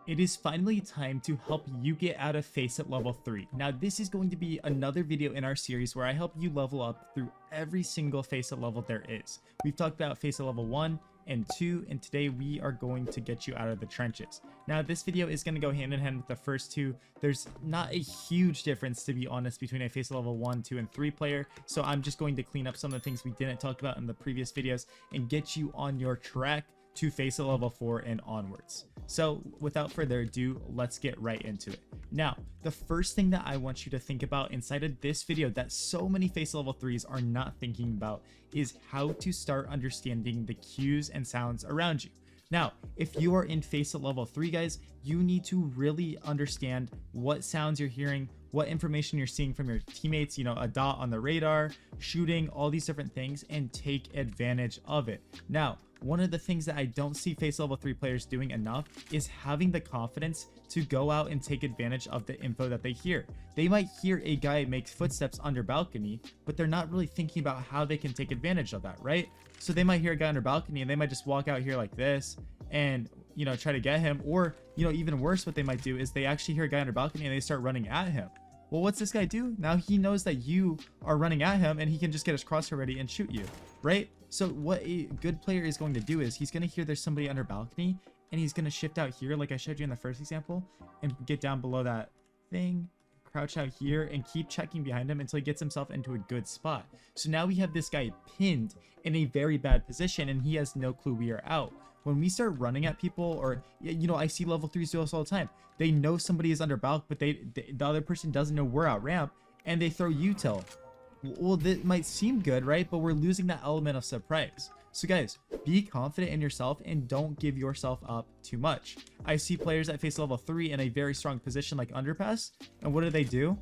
It is finally time to help you get out of Faceit level 3. Now this is going to be another video in our series where I help you level up through every single Faceit level there is. We've talked about Faceit level 1 and 2, and today we are going to get you out of the trenches. Now this video is going to go hand in hand with the first two. There's not a huge difference, to be honest, between a Faceit level 1, 2, and 3 player, so I'm just going to clean up some of the things we didn't talk about in the previous videos and get you on your track to Faceit level 4 and onwards. So without further ado, let's get right into it. Now, the first thing that I want you to think about inside of this video that so many Faceit level 3s are not thinking about is how to start understanding the cues and sounds around you. Now, if you are in Faceit level 3, guys, you need to really understand what sounds you're hearing, what information you're seeing from your teammates, you know, a dot on the radar, shooting, all these different things, and take advantage of it. Now, one of the things that I don't see Faceit level 3 players doing enough is having the confidence to go out and take advantage of the info that they hear. They might hear a guy make footsteps on their balcony, but they're not really thinking about how they can take advantage of that, right? So they might hear a guy on their balcony and they might just walk out here like this and, you know, try to get him. Or, you know, even worse, what they might do is they actually hear a guy on their balcony and they start running at him. Well, what's this guy do? Now he knows that you are running at him and he can just get his crosshair ready and shoot you, right? So what a good player is going to do is he's going to hear there's somebody under balcony and he's going to shift out here like I showed you in the first example and get down below that thing, crouch out here and keep checking behind him until he gets himself into a good spot. So now we have this guy pinned in a very bad position and he has no clue we are out. When we start running at people, or, you know, I see level 3s do this all the time. They know somebody is under balk, but the other person doesn't know we're out ramp and they throw util. Well, that might seem good, right? But we're losing that element of surprise. So guys, be confident in yourself and don't give yourself up too much. I see players that face level 3 in a very strong position like underpass, and what do?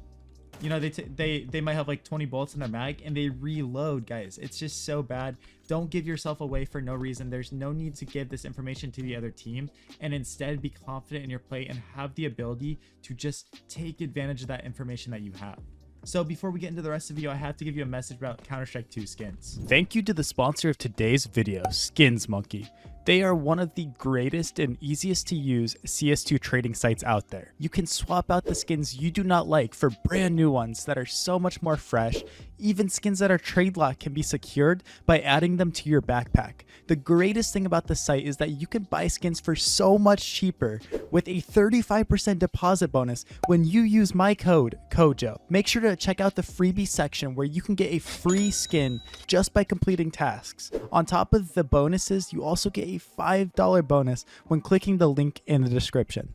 You know, they might have like 20 bullets in their mag and they reload, guys. It's just so bad. Don't give yourself away for no reason. There's no need to give this information to the other team, and instead be confident in your play and have the ability to just take advantage of that information that you have. So before we get into the rest of the video, I have to give you a message about Counter-Strike 2 skins. Thank you to the sponsor of today's video, Skins Monkey. They are one of the greatest and easiest to use CS2 trading sites out there. You can swap out the skins you do not like for brand new ones that are so much more fresh. Even skins that are trade locked can be secured by adding them to your backpack. The greatest thing about the site is that you can buy skins for so much cheaper with a 35% deposit bonus when you use my code, CoJo. Make sure to check out the freebie section where you can get a free skin just by completing tasks. On top of the bonuses, you also get a $5 bonus when clicking the link in the description.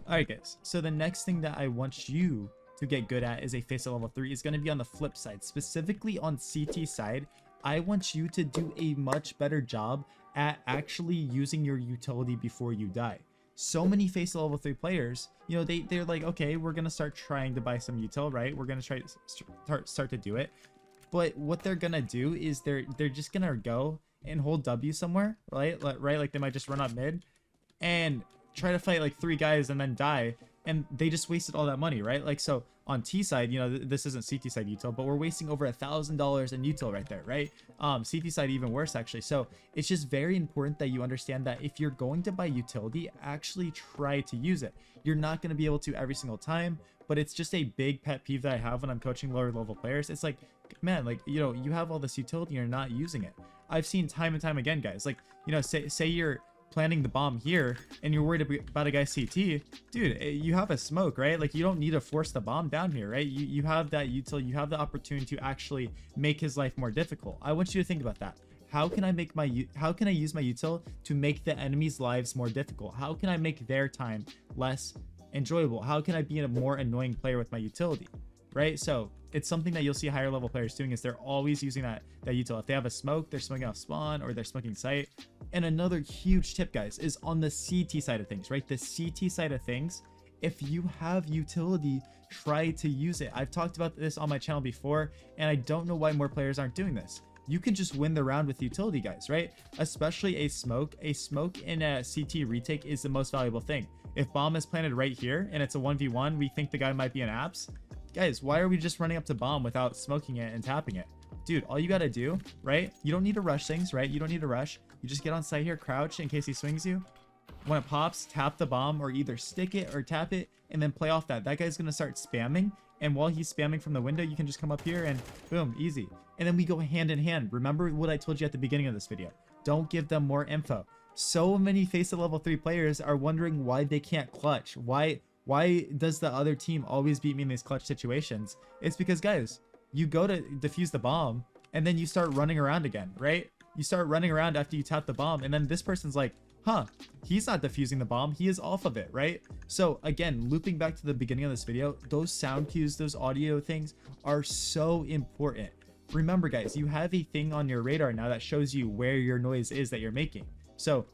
Alright guys, so the next thing that I want you to get good at is a Faceit level 3 is going to be on the flip side. Specifically on CT side, I want you to do a much better job at actually using your utility before you die. So many Faceit level 3 players, you know, they're like, okay, we're going to start trying to buy some util, right? We're going to try to start to do it. But what they're going to do is they're just going to go and hold W somewhere, right? Like they might just run up mid and try to fight like 3 guys and then die, and they just wasted all that money, right? Like, so on T side, you know, this isn't CT side util, but we're wasting over $1,000 in util right there, right? CT side even worse actually. So it's just very important that you understand that if you're going to buy utility, actually try to use it. You're not going to be able to every single time, but it's just a big pet peeve that I have when I'm coaching lower level players. It's like, man, like, you know, you have all this utility and you're not using it. I've seen time and time again, guys, like, you know, say you're planting the bomb here and you're worried about a guy's CT, dude, you have a smoke, right? Like, you don't need to force the bomb down here, right? You have that util, you have the opportunity to actually make his life more difficult. I want you to think about that. How can I use my util to make the enemy's lives more difficult? How can I make their time less enjoyable? How can I be a more annoying player with my utility, right? So it's something that you'll see higher level players doing, is they're always using that util. If they have a smoke, they're smoking off spawn or they're smoking site. And another huge tip, guys, is on the CT side of things, right? The CT side of things, if you have utility, try to use it. I've talked about this on my channel before, and I don't know why more players aren't doing this. You can just win the round with utility, guys, right? Especially a smoke in a CT retake is the most valuable thing. If bomb is planted right here and it's a 1v1, we think the guy might be in apps. Guys, why are we just running up to bomb without smoking it and tapping it? Dude, all you gotta do, right? You don't need to rush things, right? You don't need to rush. You just get on site here, crouch in case he swings you, when it pops, tap the bomb, or either stick it or tap it and then play off that. That guy's gonna start spamming, and while he's spamming from the window, you can just come up here and boom, easy. And then we go hand in hand. Remember what I told you at the beginning of this video. Don't give them more info. So many Faceit level 3 players are wondering why they can't clutch. Why does the other team always beat me in these clutch situations? It's because, guys, you go to defuse the bomb and then you start running around again, right? You start running around after you tap the bomb, and then this person's like, huh, he's not defusing the bomb, he is off of it, right? So again, looping back to the beginning of this video, those sound cues, those audio things are so important. Remember, guys, you have a thing on your radar now that shows you where your noise is that you're making. So,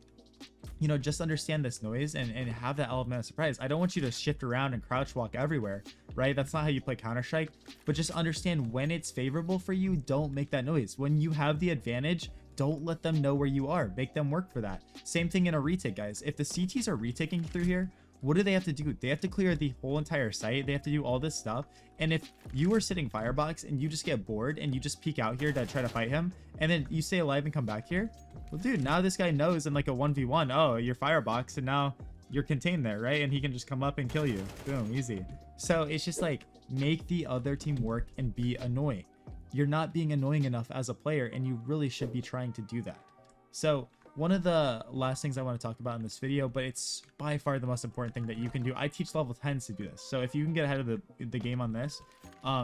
you know, just understand this noise and have that element of surprise. I don't want you to shift around and crouch walk everywhere, right? That's not how you play Counter-Strike, but just understand when it's favorable for you, don't make that noise. When you have the advantage, don't let them know where you are. Make them work for that. Same thing in a retake, guys. If the CTs are retaking through here, what do they have to do? They have to clear the whole entire site. They have to do all this stuff. And if you are sitting firebox and you just get bored and you just peek out here to try to fight him, and then you stay alive and come back here, well, dude, now this guy knows in like a 1v1, oh, you're firebox and now you're contained there, right? And he can just come up and kill you. Boom, easy. So it's just like, make the other team work and be annoying. You're not being annoying enough as a player, and you really should be trying to do that. So one of the last things I want to talk about in this video, but it's by far the most important thing that you can do. I teach level 10s to do this. So if you can get ahead of the game on this,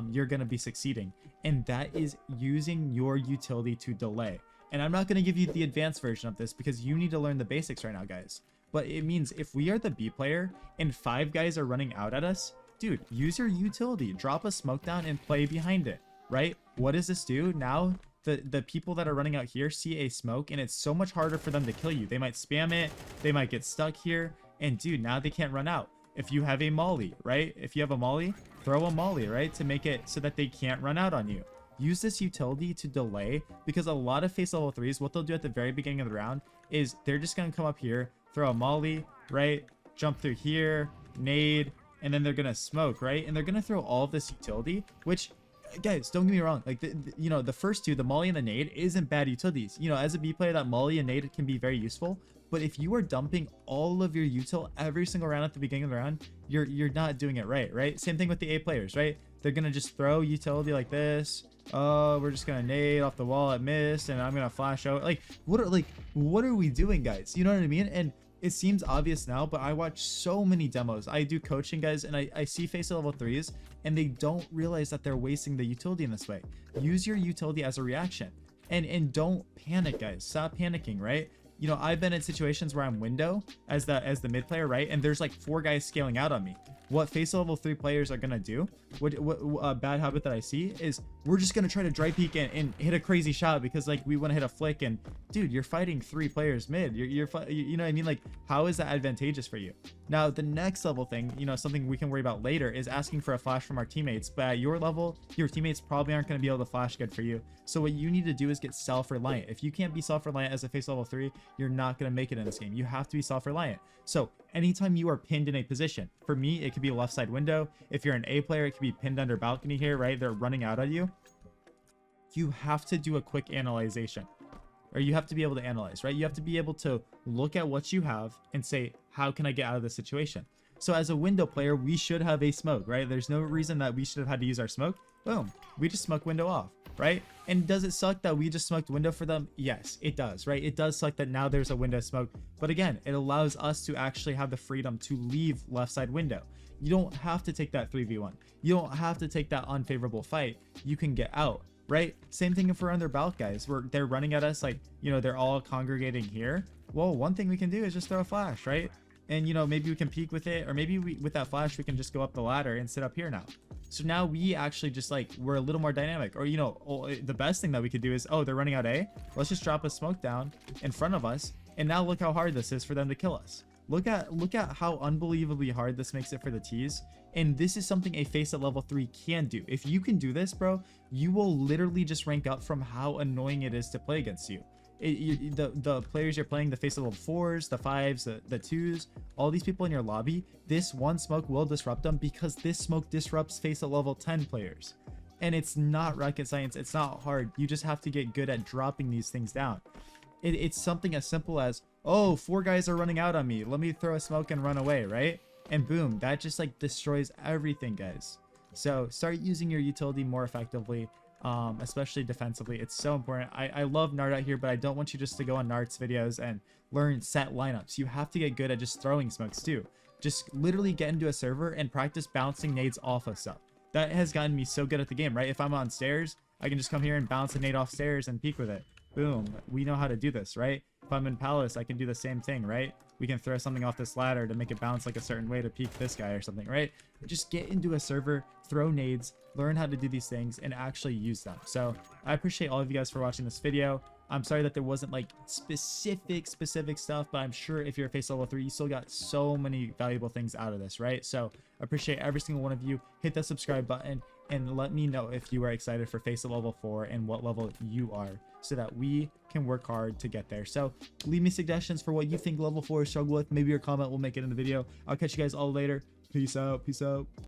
you're going to be succeeding. And that is using your utility to delay. And I'm not going to give you the advanced version of this because you need to learn the basics right now, guys. But it means if we are the B player and 5 guys are running out at us, dude, use your utility. Drop a smoke down and play behind it, right? What does this do? Now the people that are running out here see a smoke, and it's so much harder for them to kill you. They might spam it, they might get stuck here, and dude, now they can't run out. If you have a molly, right? If you have a molly, throw a molly, right? To make it so that they can't run out on you. Use this utility to delay, because a lot of Faceit level 3s, what they'll do at the very beginning of the round is they're just going to come up here, throw a molly, right? Jump through here, nade, and then they're going to smoke, right? And they're going to throw all of this utility, which, guys, don't get me wrong, like you know, the first two, the molly and the nade, isn't bad utilities. You know, as a B player, that molly and nade can be very useful, but if you are dumping all of your util every single round at the beginning of the round, you're not doing it right? Same thing with the A players, right? They're gonna just throw utility like this. Oh, we're just gonna nade off the wall at miss, and I'm gonna flash out. Like what are we doing, guys? You know what I mean? And it seems obvious now, but I watch so many demos. I do coaching, guys, and I see Faceit level 3s, and they don't realize that they're wasting the utility in this way. Use your utility as a reaction, and don't panic, guys. Stop panicking, right? You know, I've been in situations where I'm window as the mid player, right? And there's like 4 guys scaling out on me. What Faceit level 3 players are gonna do, what a bad habit that I see is we're just gonna try to dry peek and hit a crazy shot because like we want to hit a flick, and dude, you're fighting 3 players mid. You know what I mean? Like, how is that advantageous for you? Now, the next level thing, you know, something we can worry about later is asking for a flash from our teammates. But at your level, your teammates probably aren't going to be able to flash good for you. So what you need to do is get self-reliant. If you can't be self-reliant as a Faceit level 3, you're not going to make it in this game. You have to be self-reliant. So anytime you are pinned in a position, for me, it could be left side window. If you're an A player, it could be pinned under balcony here, right? They're running out at you. You have to do a quick analyzation, or you have to be able to analyze, right? You have to be able to look at what you have and say, how can I get out of this situation? So as a window player, we should have a smoke, right? There's no reason that we should have had to use our smoke. Boom, we just smoke window off, right? And does it suck that we just smoked window for them? Yes, it does, right? It does suck that now there's a window smoke, but again, it allows us to actually have the freedom to leave left side window. You don't have to take that 3v1. You don't have to take that unfavorable fight. You can get out, right? Same thing if we're on their balk, guys, where they're running at us, like, you know, they're all congregating here. Well, one thing we can do is just throw a flash, right? And, you know, maybe we can peek with it, or maybe with that flash, we can just go up the ladder and sit up here now. So now we actually just like, we're a little more dynamic. Or, you know, the best thing that we could do is, oh, they're running out A. Let's just drop a smoke down in front of us. And now look how hard this is for them to kill us. Look at how unbelievably hard this makes it for the T's. And this is something a Faceit level 3 can do. If you can do this, bro, you will literally just rank up from how annoying it is to play against you. The players you're playing, the Faceit level 4s, the 5s, the 2s, all these people in your lobby, this one smoke will disrupt them because this smoke disrupts Faceit level 10 players. And it's not rocket science. It's not hard. You just have to get good at dropping these things down. It's something as simple as, oh, 4 guys are running out on me, let me throw a smoke and run away, right? And boom, that just like destroys everything, guys. So start using your utility more effectively, especially defensively. It's so important. I love Nart out here, but I don't want you just to go on Nart's videos and learn set lineups. You have to get good at just throwing smokes too. Just literally get into a server and practice bouncing nades off of stuff. That has gotten me so good at the game, right? If I'm on stairs, I can just come here and bounce a nade off stairs and peek with it. Boom. We know how to do this, right? If I'm in Palace, I can do the same thing, right? We can throw something off this ladder to make it bounce like a certain way to peek this guy or something, right? Just get into a server, throw nades, learn how to do these things, and actually use them. So I appreciate all of you guys for watching this video. I'm sorry that there wasn't like specific stuff, but I'm sure if you're a face level 3, you still got so many valuable things out of this, right? So I appreciate every single one of you. Hit that subscribe button and let me know if you are excited for face level 4 and what level you are, so that we can work hard to get there. So leave me suggestions for what you think level 4 struggle with. Maybe your comment will make it in the video. I'll catch you guys all later. Peace out.